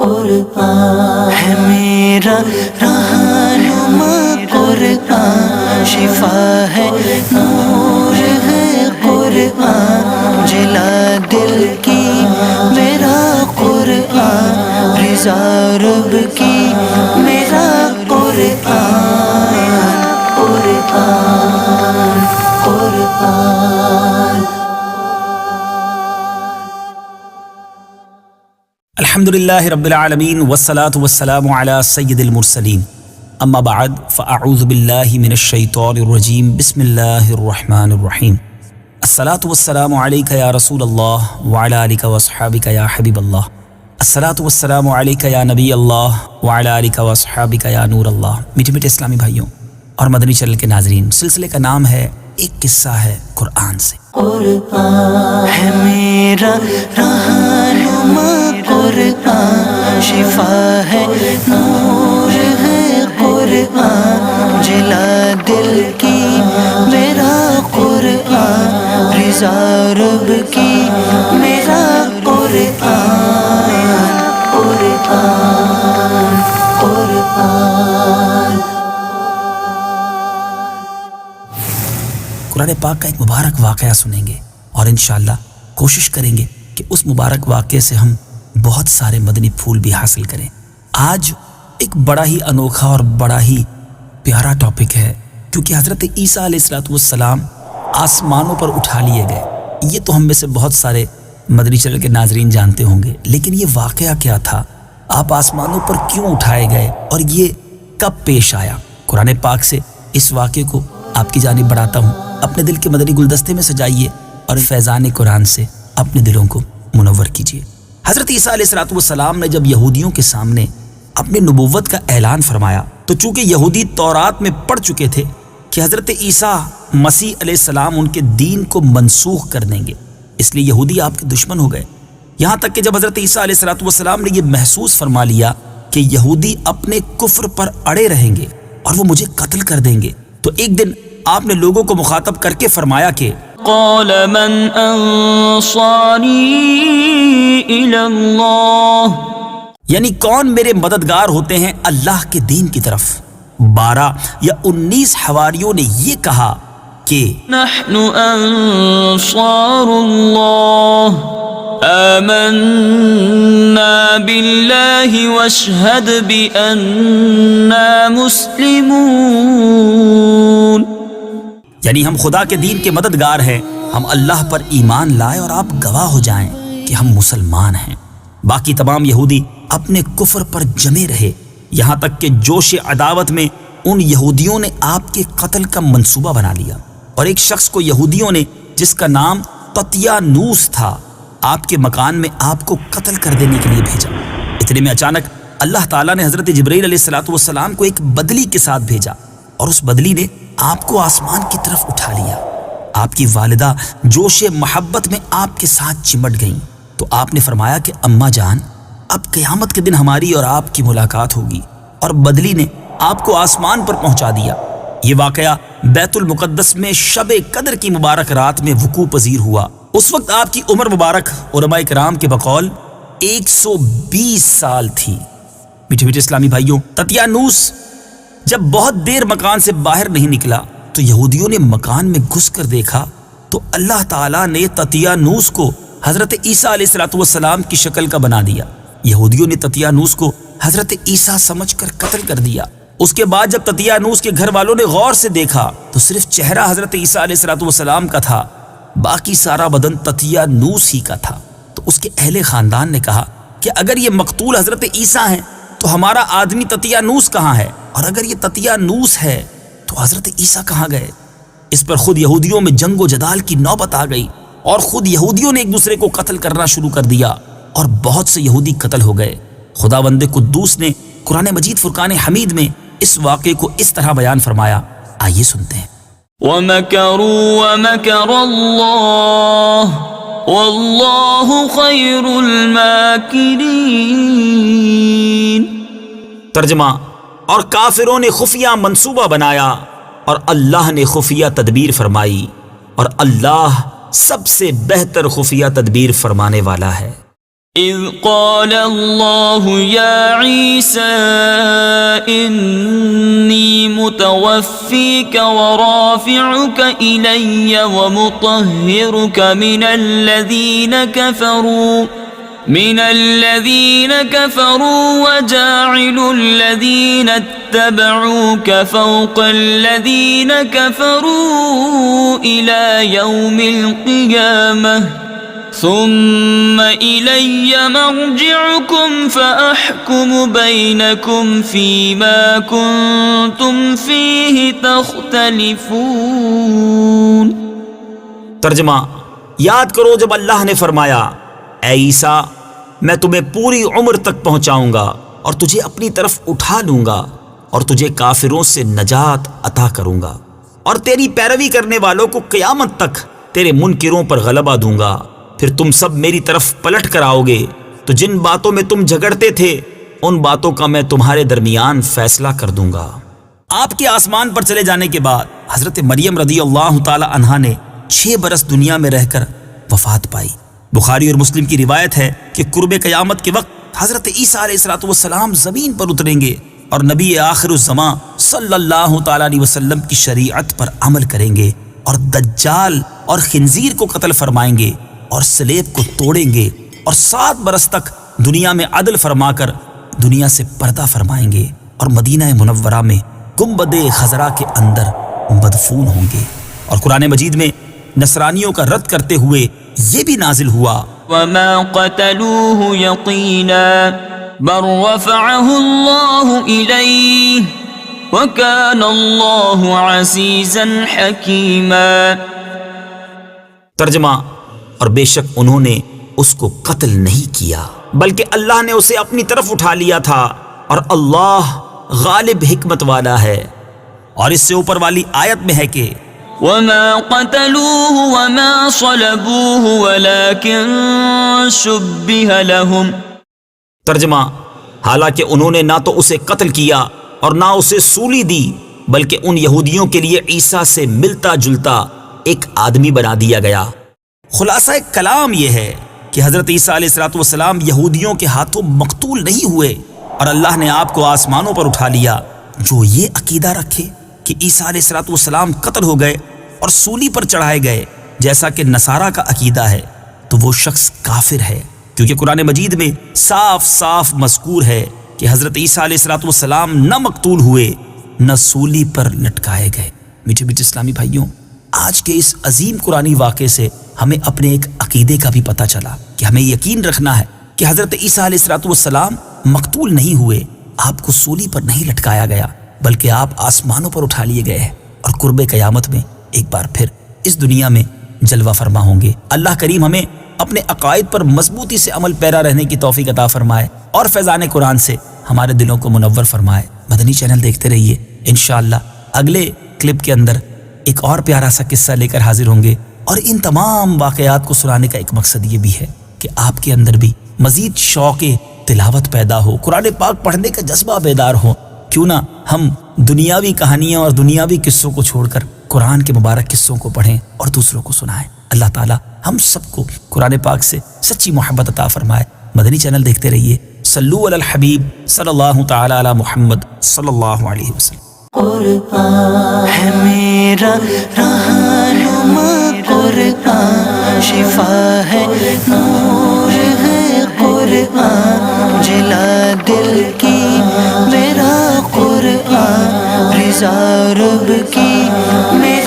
قرآن ہے میرا رہنما، قرآن شفا ہے، نور ہے قرآن، جلا دل کی میرا قرآن، رضا رب کی میرا قرآن، قرآن قرآن۔ الحمدللہ رب العالمین والصلاة والسلام علی سید المرسلین، اما بعد فاعوذ باللہ من الشیطان الرجیم، بسم اللہ الرحمن الرحیم۔ الصلاة والسلام علیک یا رسول اللہ وعلی آلک واصحابک یا حبیب اللہ، الصلاة والسلام علیک یا نبی اللہ وعلی آلک واصحابک یا نور اللہ۔ میٹھے میٹھے اسلامی بھائیوں اور مدنی چینل کے ناظرین، سلسلے کا نام ہے ایک قصہ ہے قرآن سے۔ قرآن ہے میرا رہنما، قرآن شفا ہے، نور ہے قرآن، جلا دل کی میرا قرآن، رضا رب کی میرا قرآن، قرآن قرآن۔ قرآن پاک کا ایک مبارک واقعہ سنیں گے اور انشاءاللہ کوشش کریں گے کہ اس مبارک واقعے سے ہم بہت سارے مدنی پھول بھی حاصل کریں۔ آج ایک بڑا ہی انوکھا اور بڑا ہی پیارا ٹاپک ہے، کیونکہ حضرت عیسیٰ علیہ السلام آسمانوں پر اٹھا لیے گئے۔ یہ تو ہم میں سے بہت سارے مدنی چینل کے ناظرین جانتے ہوں گے، لیکن یہ واقعہ کیا تھا؟ آپ آسمانوں پر کیوں اٹھائے گئے اور یہ کب پیش آیا؟ قرآن پاک سے اس واقعے کو آپ کی جانب بڑھاتا ہوں۔ اپنے دل کے مدنی گلدستے میں سجائیے اور فیضان قرآن سے اپنے دلوں کو منور کیجیے۔ حضرت عیسیٰ علیہ السلام نے جب یہودیوں کے سامنے اپنی نبوت کا اعلان فرمایا تو چونکہ یہودی تورات میں پڑھ چکے تھے کہ حضرت عیسیٰ مسیح علیہ السلام ان کے دین کو منسوخ کر دیں گے، اس لیے یہودی آپ کے دشمن ہو گئے۔ یہاں تک کہ جب حضرت عیسیٰ علیہ السلام نے یہ محسوس فرما لیا کہ یہودی اپنے کفر پر اڑے رہیں گے اور وہ مجھے قتل کر دیں گے، تو ایک دن آپ نے لوگوں کو مخاطب کر کے فرمایا کہ قال من انصاری الی اللہ، یعنی کون میرے مددگار ہوتے ہیں اللہ کے دین کی طرف۔ 12 یا 19 حواریوں نے یہ کہا کہ نحن انصار اللہ، آمنا باللہ واشہد بأننا مسلمون، یعنی ہم خدا کے دین کے مددگار ہیں، ہم اللہ پر ایمان لائے اور آپ گواہ ہو جائیں کہ ہم مسلمان ہیں۔ باقی تمام یہودی اپنے کفر پر جمے رہے، یہاں تک کہ جوش عداوت میں ان یہودیوں نے آپ کے قتل کا منصوبہ بنا لیا، اور ایک شخص کو یہودیوں نے جس کا نام تطیانوس تھا آپ کے مکان میں آپ کو قتل کر دینے کے لیے بھیجا۔ اتنے میں اچانک اللہ تعالیٰ نے حضرت جبرائیل علیہ السلام کو ایک بدلی کے ساتھ بھیجا، اور اس بدلی نے آپ کو آسمان کی طرف اٹھا لیا۔ آپ کی والدہ جوش محبت میں آپ کے ساتھ چمٹ گئیں، تو آپ نے فرمایا کہ اماں جان، اب قیامت کے دن ہماری اور آپ کی ملاقات ہوگی، اور بدلی نے آپ کو آسمان پر پہنچا دیا۔ یہ واقعہ بیت المقدس میں شب قدر کی مبارک رات میں وقوع پذیر ہوا۔ اس وقت آپ کی عمر مبارک علماء کرام کے بقول 120 سال تھی۔ میٹھے میٹھے اسلامی بھائیوں، تطیانوس جب بہت دیر مکان سے باہر نہیں نکلا تو یہودیوں نے مکان میں گھس کر دیکھا تو اللہ تعالیٰ نے تطیانوس کو حضرت عیسیٰ علیہ السلام کی شکل کا بنا دیا۔ یہودیوں نے تطیانوس کو حضرت عیسیٰ سمجھ کر قتل کر دیا۔ اس کے بعد جب تطیانوس کے گھر والوں نے غور سے دیکھا تو صرف چہرہ حضرت عیسیٰ علیہ السلام کا تھا، باقی سارا بدن تطیانوس ہی کا تھا۔ تو اس کے اہل خاندان نے کہا کہ اگر یہ مقتول حضرت عیسیٰ ہیں تو ہمارا آدمی تطیانوس کہاں ہے، اور اگر یہ تطیانوس ہے تو حضرت عیسیٰ کہاں گئے؟ اس پر خود یہودیوں میں جنگ و جدال کی نوبت آ گئی، اور خود یہودیوں نے ایک دوسرے کو قتل کرنا شروع کر دیا، اور بہت سے یہودی قتل ہو گئے۔ خداوند قدوس نے قرآن مجید فرقان حمید میں اس واقعے کو اس طرح بیان فرمایا، آئیے سنتے ہیں۔ وَمَكَرُوا وَمَكَرَ اللَّهُ وَاللَّهُ خَيْرُ الْمَاكِرِينَ۔ ترجمہ، اور کافروں نے خفیہ منصوبہ بنایا اور اللہ نے خفیہ تدبیر فرمائی، اور اللہ سب سے بہتر خفیہ تدبیر فرمانے والا ہے۔ إذ قال الله يا عيسى إني متوفيك ورافعك إلي ومطهرك من الذين كفروا وجاعل الذين اتبعوك فوق الذين كفروا إلى يوم القيامة ثم إلي مرجعكم فأحكم بينكم فيما كنتم فيه تختلفون. ترجمہ: یاد کرو جب اللہ نے فرمایا اے عیسیٰ میں تمہیں پوری عمر تک پہنچاؤں گا اور تجھے اپنی طرف اٹھا لوں گا اور تجھے کافروں سے نجات عطا کروں گا اور تیری پیروی کرنے والوں کو قیامت تک تیرے منکروں پر غلبہ دوں گا. پھر تم سب میری طرف پلٹ کر آؤ گے تو جن باتوں میں تم جھگڑتے تھے ان باتوں کا میں تمہارے درمیان فیصلہ کر دوں گا. آپ کے آسمان پر چلے جانے کے بعد حضرت مریم رضی اللہ تعالی عنہا نے 6 برس دنیا میں رہ کر وفات پائی. بخاری اور مسلم کی روایت ہے کہ قرب قیامت کے وقت حضرت عیسیٰ علیہ السلام زمین پر اتریں گے اور نبی آخر الزماں صلی اللہ تعالی علیہ وسلم کی شریعت پر عمل کریں گے اور دجال اور خنزیر کو قتل فرمائیں گے اور سلیب کو توڑیں گے اور 7 برس تک دنیا میں عدل فرما کر دنیا سے پردہ فرمائیں گے اور مدینہ منورہ میں گنبد خضرا کے اندر مدفون ہوں گے. اور قرآن مجید میں نصرانیوں کا رد کرتے ہوئے یہ بھی نازل ہوا وما قتلوه يقينا بل رفعه الله إليه وكان الله عزيزا حكيما. ترجمہ: اور بے شک انہوں نے اس کو قتل نہیں کیا بلکہ اللہ نے اسے اپنی طرف اٹھا لیا تھا اور اللہ غالب حکمت والا ہے. اور اس سے اوپر والی آیت میں ہے کہ وما قتلوه وما صلبوه ولكن شبه لهم. ترجمہ: حالانکہ انہوں نے نہ تو اسے قتل کیا اور نہ اسے سولی دی بلکہ ان یہودیوں کے لیے عیسیٰ سے ملتا جلتا ایک آدمی بنا دیا گیا. خلاصہ کلام یہ ہے کہ حضرت عیسیٰ علیہ السلام یہودیوں کے ہاتھوں مقتول نہیں ہوئے اور اللہ نے آپ کو آسمانوں پر اٹھا لیا. جو یہ عقیدہ رکھے کہ عیسیٰ علیہ السلام قتل ہو گئے اور سولی پر چڑھائے گئے جیسا کہ نصارہ کا عقیدہ ہے تو وہ شخص کافر ہے، کیونکہ قرآن مجید میں صاف صاف مذکور ہے کہ حضرت عیسیٰ علیہ السلام نہ مقتول ہوئے نہ سولی پر لٹکائے گئے. میٹھے میٹھے اسلامی بھائیوں، آج کے اس عظیم قرآنی واقعے سے ہمیں اپنے ایک عقیدے کا بھی پتہ چلا کہ ہمیں یقین رکھنا ہے کہ حضرت عیسیٰ علیہ السلام مقتول نہیں ہوئے، آپ کو سولی پر نہیں لٹکایا گیا بلکہ آپ آسمانوں پر اٹھا لیے گئے ہیں اور قرب قیامت میں ایک بار پھر اس دنیا میں جلوہ فرما ہوں گے. اللہ کریم ہمیں اپنے عقائد پر مضبوطی سے عمل پیرا رہنے کی توفیق عطا فرمائے اور فیضان قرآن سے ہمارے دلوں کو منور فرمائے. مدنی چینل دیکھتے رہیے. انشاءاللہ اگلے کلپ کے اندر ایک اور پیارا سا قصہ لے کر حاضر ہوں گے اور ان تمام واقعات کو سنانے کا ایک مقصد یہ بھی ہے کہ آپ کے اندر بھی مزید شوق تلاوت پیدا ہو، قرآن پاک پڑھنے کا جذبہ بیدار ہو. کیوں نہ ہم دنیاوی کہانیاں اور دنیاوی قصوں کو چھوڑ کر قرآن کے مبارک قصوں کو پڑھیں اور دوسروں کو سنائیں. اللہ تعالی ہم سب کو قرآن پاک سے سچی محبت عطا فرمائے. مدنی چینل دیکھتے رہیے. صلو علی الحبیب صلی اللہ تعالی علی محمد صلی اللہ علیہ وسلم. قرآن ہے میرا رہنما، قرآن شفا ہے، نور ہے قرآن، جلا دل کی میرا قرآن، رضا رب کی میرا